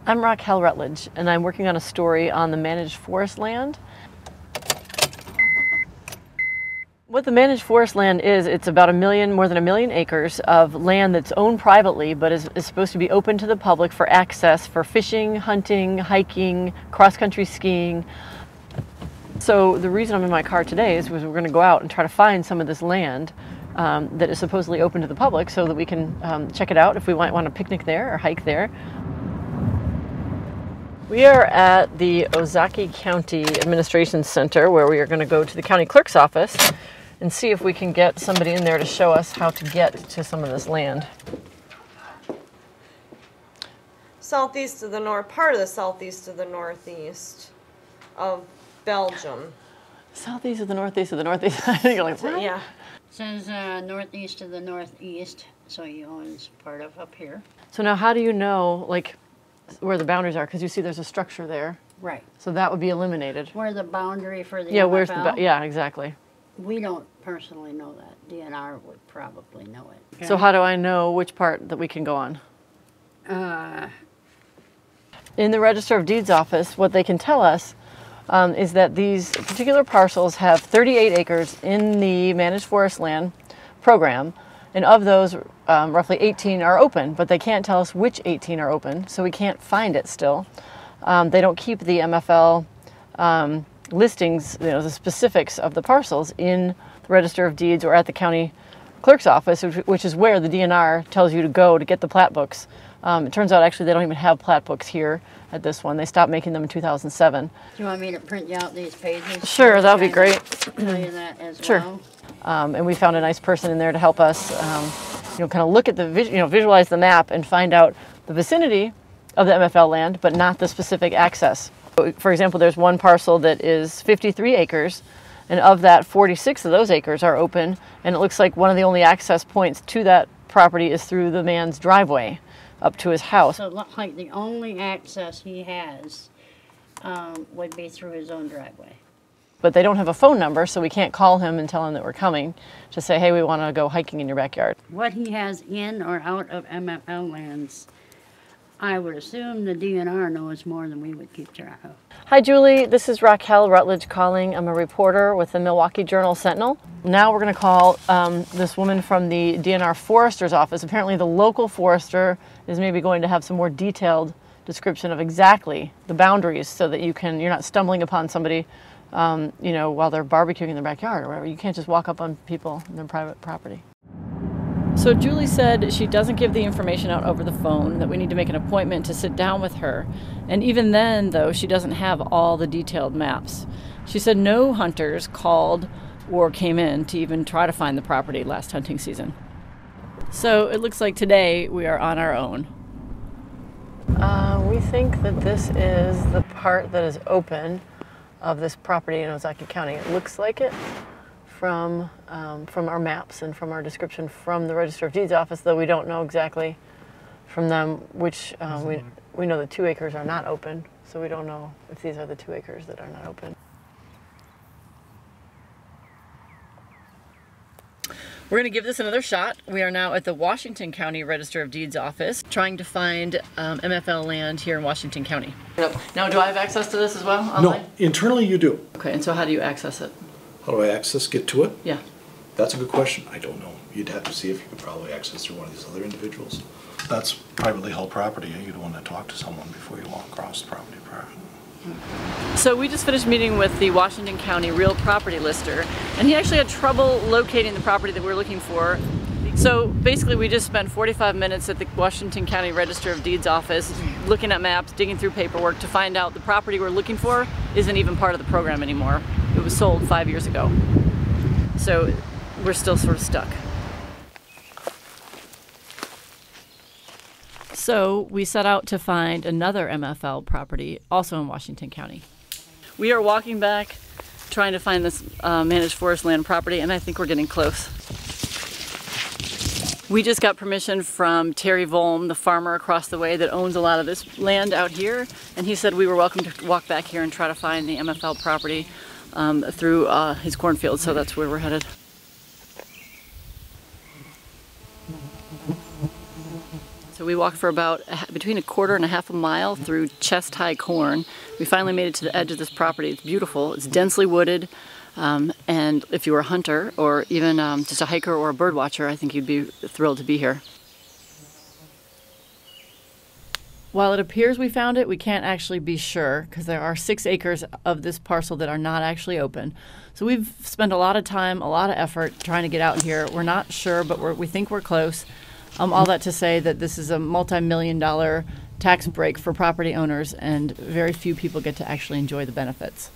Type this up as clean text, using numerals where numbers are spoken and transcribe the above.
I'm Raquel Rutledge, and I'm working on a story on the managed forest land. What the managed forest land is, it's about more than a million acres of land that's owned privately, but is supposed to be open to the public for access for fishing, hunting, hiking, cross-country skiing. So the reason I'm in my car today is because we're going to go out and try to find some of this land that is supposedly open to the public so that we can check it out if we want to picnic there or hike there. We are at the Ozaukee County Administration Center, where we are going to go to the county clerk's office and see if we can get somebody in there to show us how to get to some of this land. Southeast of the north, part of the southeast of the northeast of Belgium. Southeast of the northeast of the northeast. You're like, what? Yeah. It says northeast of the northeast, so you own part of up here. So now how do you know, like, where the boundaries are? Because you see there's a structure there. Right. So that would be eliminated. Where the boundary for the Yeah, MFL? where's the, yeah, exactly. We don't personally know that. DNR would probably know it. Okay? So how do I know which part that we can go on? In the Register of Deeds office, what they can tell us is that these particular parcels have 38 acres in the managed forest land program, and of those, roughly 18 are open, but they can't tell us which 18 are open, so we can't find it still. They don't keep the MFL listings, you know, the specifics of the parcels in the Register of Deeds or at the county clerk's office, which is where the DNR tells you to go to get the plat books. It turns out actually they don't even have plat books here at this one. They stopped making them in 2007. Do you want me to print you out these pages? Sure, that would be great. Tell you that as Sure. well. And we found a nice person in there to help us, you know, kind of look at the, visualize the map and find out the vicinity of the MFL land, but not the specific access. For example, there's one parcel that is 53 acres, and of that, 46 of those acres are open, and it looks like one of the only access points to that property is through the man's driveway up to his house. So it looks like the only access he has would be through his own driveway. But they don't have a phone number, so we can't call him and tell him that we're coming. Just say, hey, we want to go hiking in your backyard. What he has in or out of MFL lands, I would assume the DNR knows more than we would keep track of. Hi, Julie. This is Raquel Rutledge calling. I'm a reporter with the Milwaukee Journal Sentinel. Now we're going to call this woman from the DNR Forester's office. Apparently the local forester is maybe going to have some more detailed description of exactly the boundaries so that you're not stumbling upon somebody you know, while they're barbecuing in their backyard or whatever. You can't just walk up on people in their private property. So Julie said she doesn't give the information out over the phone, that we need to make an appointment to sit down with her. And even then, though, she doesn't have all the detailed maps. She said no hunters called or came in to even try to find the property last hunting season. So it looks like today we are on our own. We think that this is the part that is open of this property in Ozaukee County. It looks like it from our maps and from our description from the Register of Deeds office, though we don't know exactly from them which, we know the 2 acres are not open, so we don't know if these are the 2 acres that are not open. We're going to give this another shot. We are now at the Washington County Register of Deeds office trying to find MFL land here in Washington County. Now, do I have access to this as well online? No, internally you do. Okay, and so how do you access it? How do I get to it? Yeah. That's a good question. I don't know. You'd have to see if you could probably access through one of these other individuals. That's privately held property. You'd want to talk to someone before you walk across the property. So we just finished meeting with the Washington County Real Property Lister, and he actually had trouble locating the property that we were looking for. So basically we just spent 45 minutes at the Washington County Register of Deeds office looking at maps, digging through paperwork to find out the property we're looking for isn't even part of the program anymore. It was sold 5 years ago. So we're still sort of stuck. So we set out to find another MFL property, also in Washington County. We are walking back, trying to find this managed forest land property, and I think we're getting close. We just got permission from Terry Volm, the farmer across the way that owns a lot of this land out here, and he said we were welcome to walk back here and try to find the MFL property through his cornfield, so that's where we're headed. So we walked for about between a quarter and a half a mile through chest-high corn. We finally made it to the edge of this property. It's beautiful. It's densely wooded. And if you were a hunter or even just a hiker or a bird watcher, I think you'd be thrilled to be here. While it appears we found it, we can't actually be sure because there are 6 acres of this parcel that are not actually open. So we've spent a lot of time, a lot of effort trying to get out here. We're not sure, but we think we're close. All that to say that this is a multi-million-dollar tax break for property owners, and very few people get to actually enjoy the benefits.